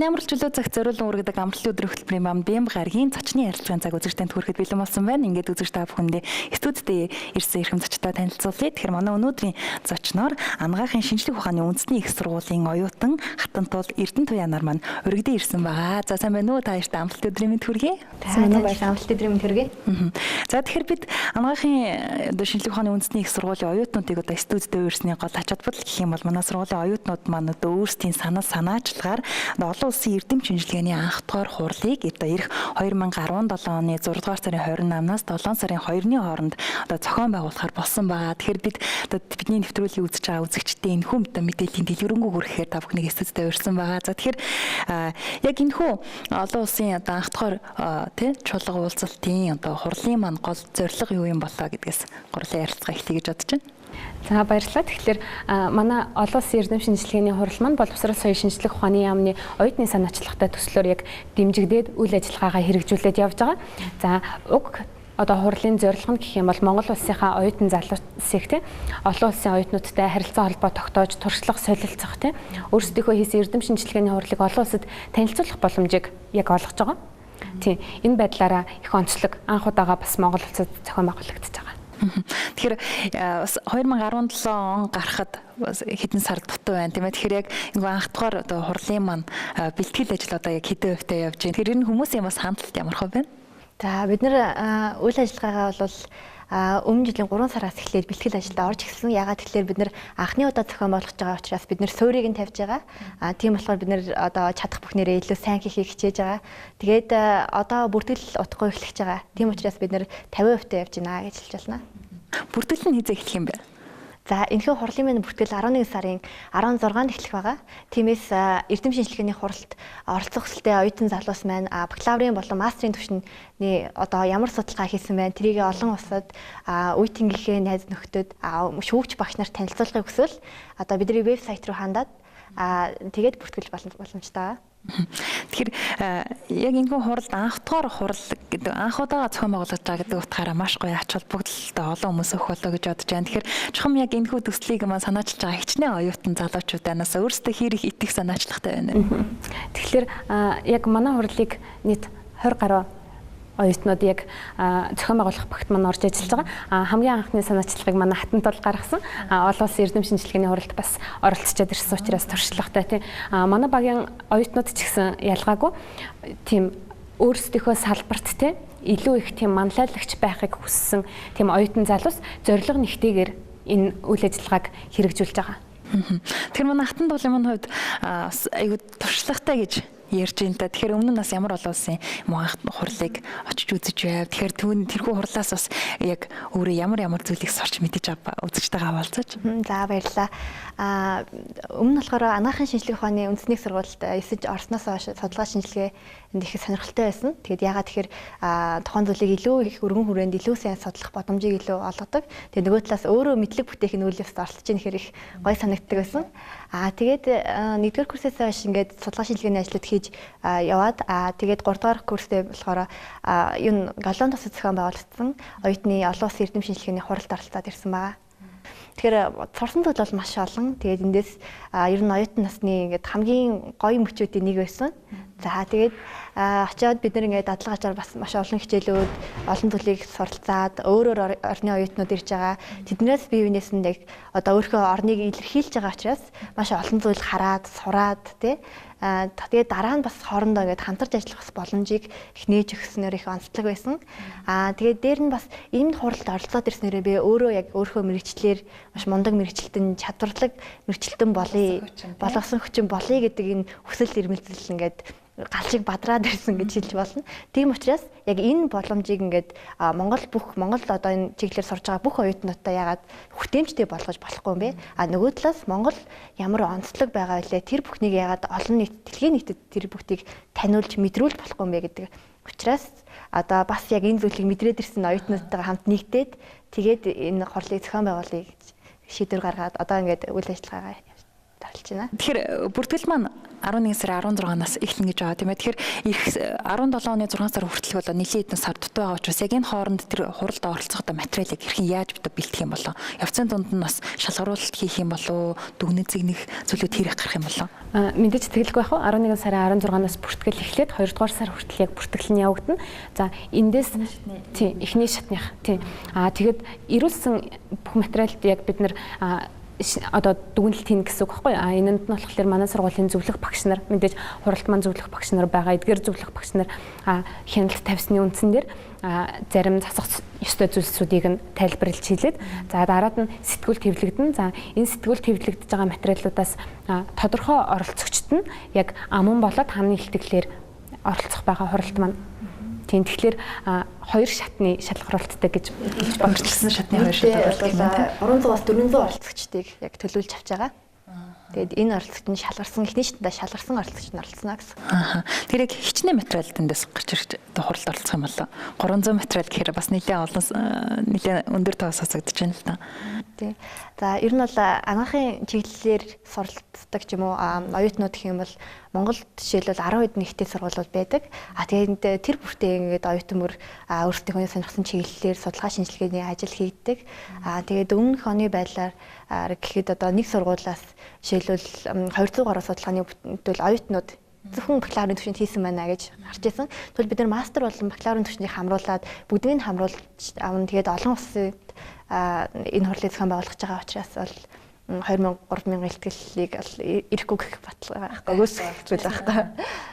Таны амар чөлөө цагт зориулан үргэлдэг амралтын өдөр хөтөлбөрийн бам Бэм гарагийн зочны ярилцлагын цаг үзэгчдэнд хүрэхэд бэлэн болсон байна. Ингээд үзэгч та бүхэндээ студид ирсэн эрхэм зочтой танилцуулъя. Тэгэхээр манай өнөөдрийн зочноор анагаахын шинжлэх ухааны үндэсний их сургуулийн оюутан Хатантул Эрдэнэтуяа нар маань өргөдөө ирсэн байгаа. За сайн байна уу? Та хоёрт амралтын өдрийн мэнд хүргэе. Сайн байна уу? Амралтын өдрийн мэнд хүргэе. За тэгэхээр бид анагаахын шинжлэх ухааны үндэсний их сургуулийн оюутнуудыг одоо студид ирсний гол ач холбогдол гэх юм бол манай сургуулийн оюутнууд маань одоо өөрсдийн санаачлагаар олон улсын эрдэм шинжилгээний анх дугаар хурлыг одоо ирэх 2017 оны 6 дугаар сарын 28-наас 7 сарын 2-ны хооронд одоо зохион байгуулахаар болсон байгаа. Тэгэхээр бид одоо бидний нэвтрүүлгийг үзэж байгаа үзэгчдийн энэхүү мэдээллийн дэлгэрэнгүй хүрэхээр та бүхнийг студидд урьсан байгаа. За тэгэхээр яг энэхүү олон улсын одоо анх дугаар чуулга уулзалтын одоо хурлын маань гол зорилго юу юм болоо гэдгээс гурлын ярилцлага эхлэе гэж бодож байна. За баярлалаа. Тэгэхээр манай олон улсын эрдэм шинжилгээний хурал маань боловсрол соёлын шинжлэх ухааны яамны оюутны санаачлагтай төслөөр яг дэмжигдээд үйл ажиллагаагаа хэрэгжүүлээд явж байгаа. За уг одоо хурлын зорилго нь гэх юм бол Монгол улсынхаа оюутан залуусыг олон улсын оюутнуудтай харилцаа холбоо тогтоож туршлага солилцох өөрсдийнхөө хийсэн эрдэм шинжилгээний хурлыг олон улсад танилцуулах боломжийг яг олгож байгаа. Тийм энэ байдлаараа их онцлог анх удаага бас Монгол улсад зохион байгуулагдаж байгаа. Тэгэхээр 2017 он гарахад хэдэн сар дутуу байна тийм ээ. Тэгэхээр яг энэ анх дугаар одоо хурлын маань бэлтгэл ажил одоо яг хэдэн хувьтай явж байна. Тэгэхээр энэ хүмүүсийн бас хандлт ямар хөө байна? За бид нэр үйл ажиллагаагаа бол өмнө жилийн 3 сараас эхлээд бэлтгэл ажилд орж ирсэн. Ягаад тэгэхээр бид нэр анхны удаа зохион болгож байгаа учраас бид нэр суурийг нь тавьж байгаа. Тийм болохоор бид нэр одоо чадах бүхнээрээ илүү сайн хийхийг хичээж байгаа. Тэгээд одоо бүртгэл утгагүй эхлэж байгаа. Тийм учраас бид нэр 50% та явж байна гэж хэлж байна. Бүртгэл нь хизээ эхлэх юм бэ? За энэхүү хурлын маань бүртгэл 11 сарын 16-нд эхлэх байгаа. Тиймээс эрдэм шинжилгээний хуралд оролцох хүсэлтэй оюутан залуус маань бакалаврын болон мастрын түвшний одоо ямар судалгаа хийсэн байна тэрийг олон улсад үеийнхээ найз нөхдөд шүүгч багш нарт танилцуулахыг хүсвэл одоо бидний вебсайт руу хандаад тэгээд бүртгэл боломжтой. Тэгэхээр яг энэ хуралд анх дугаар хурал гэдэг анх удаага зохион байгуулж байгаа гэдэг утгаараа маш гоё ач холбогдолтой олон хүмүүс өгөх болоо гэж бодож байна. Тэгэхээр чухам яг энэ хүү төслийг маань санаачилж байгаа хичнээн оюутан залуучуудаанаас өөрсдөө хэрэг итэх санаачлагтай байна. Тэгэхээр яг манай хурлыг нийт 20 гаруй оюутнууд яг зохион байгуулах багт маань орж ажиллаж байгаа. Хамгийн анхны санаачлагыг манай Хатантул гаргасан. Олон улсын эрдэм шинжилгээний хуралд бас оролцоод ирсэн учраас туршлагатай тийм. Манай багийн оюутнууд ч гэсэн ялгаагүй тийм өөрсдийнхөө салбарт тийм илүү их тийм манлайлагч байхыг хүссэн тийм оюутан залуус зорилго нэгтэйгээр энэ үйл ажиллагааг хэрэгжүүлж байгаа. Тэгэхээр манай Хатантулын маань хувьд айгүй туршлагатай гэж ярьж байна та. Тэгэхээр өмнө нь бас ямар олон улсын хурлыг очиж үзэж байв. Тэгэхээр тэрхүү хурлаас бас яг өөрөө ямар зүйлийг сурч мэдэж үзэгчтэйгээ хаваалцаж. За баярлалаа. Өмнө нь болохоор анагаахын шинжлэх ухааны үндэсний сургуульд эсэж орсноос хойш судалгаа шинжилгээ их сонирхолтой байсан. Тэгээд ягаад тэгэхээр тухайн зүйлийг илүү их өргөн хүрээнд илүү сайн судлах боломжийг илүү олгодог. Тэгээд нөгөө талаас өөрөө мэдлэг бүтээх нь үйл явцад оролцож ийн гэхээр их гоё санагддаг байсан. Тэгээд 1-р курсээс хойш ингээд судалгаа шинжилгээний ажлууд хийж яваад тэгээд 3-р курстэй болохоор энэ галон тосод зохион байгуулагдсан оюутны олон улсын эрдэм шинжилгээний хуралд оролцоод ирсэн байгаа. Тэгэхээр сурсан зүйл бол маш олон. Тэгээд эндээс ер нь оюутан насны ингээд хамгийн гоё мөчүүдийн нэг байсан. За тэгээд очиод бид нэг ингээд дадлагачаар бас маш олон хичээлүүд, олон зүйлийг суралцаад өөрөөр орны оюутнууд ирж байгаа. Тэднээс бие биенээс нь яг одоо өөрийнхөө орныг илэрхийлж байгаа учраас маш олон зүйл хараад, сураад тий. Тэгээд дараа нь бас хоорондоо ингээд хамтарч ажиллах боломжийг их нээж өгснөөр их онцлог байсан. Тэгээд дээр нь бас энэ хуралд оролцоод ирснээрээ би өөрөө яг өөрийнхөө мэрэгчлэр маш мундаг мэрэгчлэлтэн чадварлаг мэрэгчлэлтэн болгосон хүчин болъё гэдэг энэ хүсэл эрмэлзэл ингээд галшиг бадраад ирсэн гэж хэлж болно. Тийм учраас яг энэ боломжийг ингээд Монгол одоо энэ чиглэлээр сурж байгаа бүх оюутнуудаа ягаад хүртээмжтэй болгож болохгүй юм бэ? Нөгөө талаас Монгол ямар онцлог байгаа вэ? Тэр бүхнийг ягаад олон нийт дэлхийн нийтэд тэр бүгдийг таниулж мэдрүүлж болохгүй юм бэ гэдэг учраас одоо бас яг энэ зүйлийг мэдрээд ирсэн оюутнуудтайгаа хамт нэгдээд тэгээд энэ хурлыг зохион байгуулъя гэж шийдвэр гаргаад одоо ингээд үйл ажиллагаагаа тарлж байна. Тэгэхээр бүртгэл маань 11 сарын 16-наас эхэлнэ гэж байгаа тийм ээ. Тэгэхээр эх 17 оны 6 сар хүртэл бол нэлийн эдэн сар дутуу байгаа учраас яг энэ хооронд тэр хуралд оролцохдоо материалыг хэрхэн яаж бэлтгэх юм болоо? Явцын дунд нь бас шалгаруулалт хийх юм болоо? Дүгнэн зэгнэх зүйлүүд хийх гарах юм болоо? Мэдээж тэтгэлгүй байх уу? 11 сарын 16-наас бүртгэл эхлээд 2 дугаар сар хүртэл яг бүртгэл нь явагдана. За эндээс тийм эхний шатных тийм. Тэгээд ирүүлсэн бүх материалд яг бид нар одоо дүгнэлт хийн гэсэн үг байхгүй. Энэнд нь болохоор манай сургуулийн зөвлөх багш нар мэдээж хуралд маань зөвлөх багш нар байгаа. Эдгээр зөвлөх багш нар хяналт тавьсны үндсэн дээр зарим засах ёстой зүйлсүүдийг нь тайлбарлаж хэлээд за дараад нь сэтгүүл хэвлэгдэн. За энэ сэтгүүл хэвлэгдэж байгаа материалуудаас тодорхой оролцогчд нь яг аман болоод хамны илтгэлээр оролцох байгаа хуралд маань. Тийм тэгэхээр 2 шатны шалгаруулалттай гэж багшлсан шатны 2 шалгаруулалт юм байна. 300-аас 400 оролцогчдыг яг төлөвлөж авч байгаа. Тэгээд энэ оролцогчд нь шалгарсан эхний шатндаа шалгарсан оролцогчд нь оролцсноо гэсэн. Тэр яг хичнээн материал дэндээс гарч ирж хуралд оролцох юм болоо. 300 материал гэхээр бас нэлээд өндөр тоо сонсогдож байна л да. Тийм. За ер нь бол анагаахын чиглэлээр суралцдаг ч юм уу оюутнууд гэх юм бол Монголд жишээлбэл 10 хэд нэгтэй сургуулиуд байдаг. Тэгээд тэр бүртээ ингээд оюутан бүр өөрсдийнхөө сонирхсан чиглэлээр судалгаа шинжилгээний ажил хийдэг. Тэгээд өмнөх оны байдлаар гэхэд одоо нэг сургуулиас жишээлбэл 200 гаруй судалгааны бүтээл оюутнууд зөвхөн бакалаврын түвшинд хийсэн байна гэж харж байсан. Тэгвэл бид нар мастер болон бакалаврын түвшнийг хамруулад бүгдийг нь хамруулж авна. Тэгээд олон улсад энэ хурлыг зохион байгуулах байгаа учраас бол 2000-3000 илтгэлийг ирэхгүй гэх баталгаа байхгүй өсгөл байхгүй.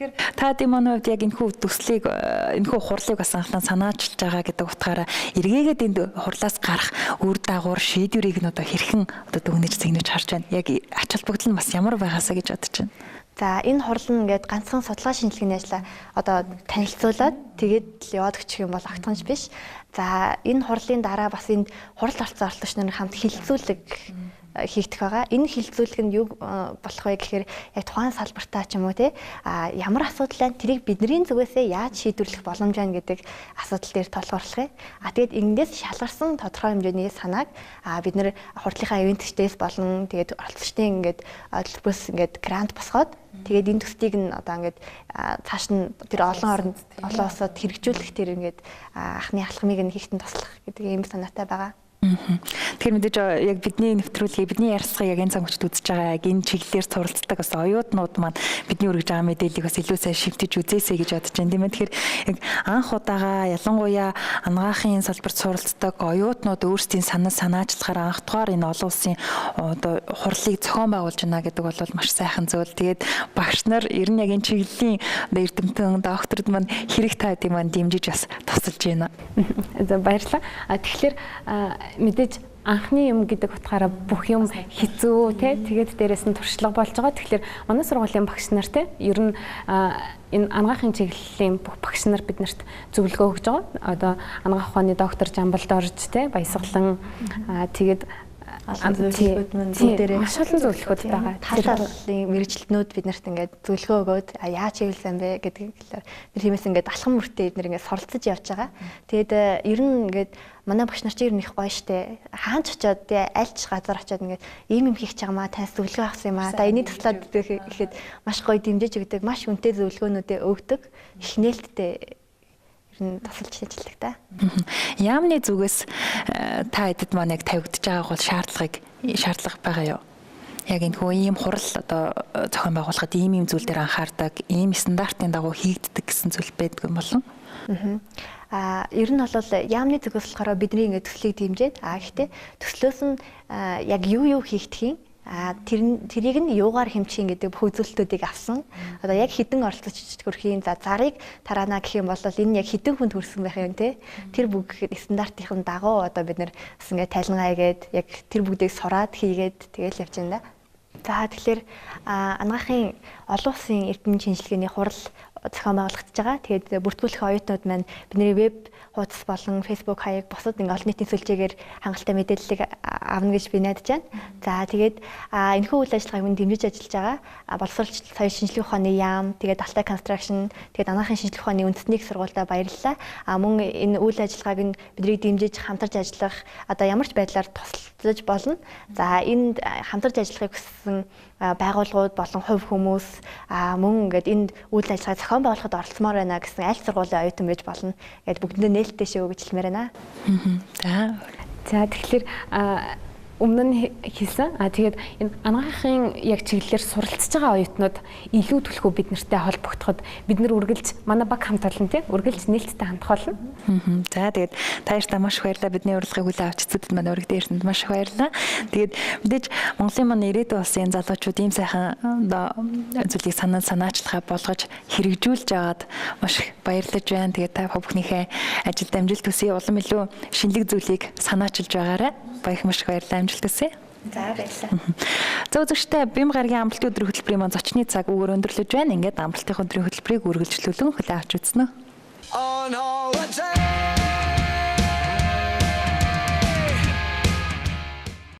Тэгэхээр та Димоны хувьд яг энэхүү төслийг энэхүү хурлыг бас анхлан санаачилж байгаа гэдэг утгаараа эргээгээд энд хурлаас гарах үр дагавар шийдвэрийг нь одоо хэрхэн одоо дүгнэж зэгнэж харж байна. Яг ач холбогдол нь бас ямар байгаасаа гэж бодож байна. За энэ хурал нь ингээд ганцхан судалгаа шинжилгээний ажлаа одоо танилцуулаад тэгээд яваад өгчих юм бол огтхонч биш. За энэ хурлын дараа бас энд хурал оролцсон оролцогч нар хамт хилцүүлэг хийгдэх байгаа. Энэ хилцүүлэг нь юу болох вэ гэхээр яг тухайн салбартаа ч юм уу те ямар асуудал байна тэрийг бидний зүгээсээ яаж шийдвэрлэх боломж байна гэдэг асуудал дээр толгоорлох юм. Тэгээд ингэдээс шалгарсан тодорхой хэмжээний санааг бид нэр хурлынхаа ивентчдээс болон тэгээд оролцогчдын ингээд төлбөрөөс ингээд грант босгоод тэгээд энэ төслийг нь одоо ингээд цааш нь тэр олон улсад хэрэгжүүлэх тэр ингээд анхны алхмыг нь хийхтэн туслах гэдэг ийм санаатай байгаа. Тэгэхээр мэдээж яг бидний нэвтрүүлгийг бидний ярилцлагыг яг энэ цаг үед үзэж байгаа яг энэ чиглэлээр суралцдаг бас оюутнууд маань бидний өргөж байгаа мэдээллийг бас илүү сайн шивтэж үзээсэй гэж бодож байна тийм ээ. Тэгэхээр яг анх удаага ялангуяа анагаахын салбарт суралцдаг оюутнууд өөрсдийн санаачлагаар анх дугаар энэ олон улсын одоо хурлыг зохион байгуулж байна гэдэг бол маш сайхан зүйл. Тэгээд багш нар ер нь яг энэ чиглэлийн эрдэмтэн докторд маань хэрэг таад юм дэмжиж бас тусалж байна. За баярлалаа. Тэгэхээр мэдээж анхны юм гэдэг утгаараа бүх юм хэцүү те тэгээд дээрээс нь туршлага болж байгаа. Тэгэхээр манай сургуулийн багш нар те ер нь энэ анагаахын чиглэлийн бүх багш нар биднэрт зөвлөгөө өгж байгаа. Одоо анагаах ухааны доктор Жамбалд орж те баясгалан тэгээд зөвлөгөөд мөн бүгдээрээ маш олон зөвлөгөөд байгаа. Талын мэрэгчлэнүүд биднэрт ингээд зөвлөгөө өгөөд яаж хийвэл сайн бэ гэдгийг нэр тиймээс ингээд алхам мөртөө эднэр ингээд суралцаж явж байгаа. Тэгээд ер нь ингээд манай багш нар чинь ер нь их гоё штэ. Хаанч очиод аль ч газар очиод ингээд ийм юм хийх ч юмаа таньс зөвлөгөө авсан юм аа. Та энийг туслаад гэхэд маш гоё дэмжиж өгдөг, маш үнэтэй зөвлөгөөнүүдээ өгдөг. Их нээлттэй тасалж ажилладаг та. Яамны зүгээс та эдэд маань яг тавигдж байгааг бол шаардлага байгаа юу? Яг энэ хөө ийм хурал одоо зохион байгуулахад ийм зүйл дээр анхаардаг, ийм стандартын дагуу хийгддэг гэсэн зүйл байдаг юм болов? Ер нь бол яамны зүгээс болохоор бидний ингээд төслийг дэмжиж гэхдээ төслөөс нь яг юу хийгдэхин тэрийг нь юугаар хэмжих гэдэг бүх үзүүлэлтүүдийг авсан. Одоо яг хідэн оролцогчд хөрхийн зарыг тараана гэх юм бол энэ яг хідэн хүнд хүрсэн байх юм те. Тэр бүгд стандартын дагуу одоо бид нэр бас ингээд тайлангаа хийгээд яг тэр бүгдийг сураад хийгээд тэгэл явж байна да. За тэгэхээр анагаахын олон улсын эрдэмтэн шинжилгээний хурал зохион байгуулагдаж байгаа. Тэгээд бүртгүүлэх оюутнууд маань бидний веб хуудас болон Facebook хаяг бусад ингээ олон нийтийн сүлжээгээр хангалттай мэдээллийг авна гэж би найдаж байна. За тэгээд энэхүү үйл ажиллагааг минь дэмжиж ажиллаж байгаа. Боловсролч соёл шинжилгээ ухааны яам, тэгээд Алтай construction, тэгээд анагаахын шинжилгээ ухааны үндэсний их сургуультай баярлалаа. Мөн энэ үйл ажиллагааг нь биднийг дэмжиж хамтарч ажиллах одоо ямар ч байдлаар тусалж болно. За энд хамтарч ажиллахыг хүссэн байгууллагууд болон хувь хүмүүс мөн ингээд энд үйл ажиллагаа зохион байгуулахад оролцмоор байна гэсэн аль сургуулийн оюутан байж болно. Ингээд бүгдэндээ нээлттэй шүү гэж хэлмээр байна. За тэгэхээр өмнө нь хэлсэн. Тэгээд энэ анагаахын яг чиглэлээр суралцж байгаа оюутнууд илүү төлхөө бид нартай холбогдоход бид нар үргэлж манай баг хамт олон тийм үргэлж нээлттэй хандах болно. За тэгээд тааштай маш их баярлалаа. Бидний урилгыг хүлээн авч эцүүдэд манай ураг дээрсэнд маш их баярлалаа. Тэгээд мэдээж Монголын маань ирээдүйн улсын залуучууд ийм сайхан зүйлийг санаачлахаа болгож хэрэгжүүлж байгаад маш их баярлаж байна. Тэгээд та бүхнийхээ ажилд амжилт хүсье. Улам илүү шинэлэг зүйлийг санаачилж байгаарай. Баях маш их баярлалаа. Амжилт хүсье. За баярлалаа. За үзэгчтэй Бэм гарагийн амралтын өдрийн хөтөлбөрийн маань зочны цаг өгөр өндөрлөж байна. Ингээд амралтын өдрийн хөтөлбөрийг үргэлжлүүлэн хүлээн авч үзнэ.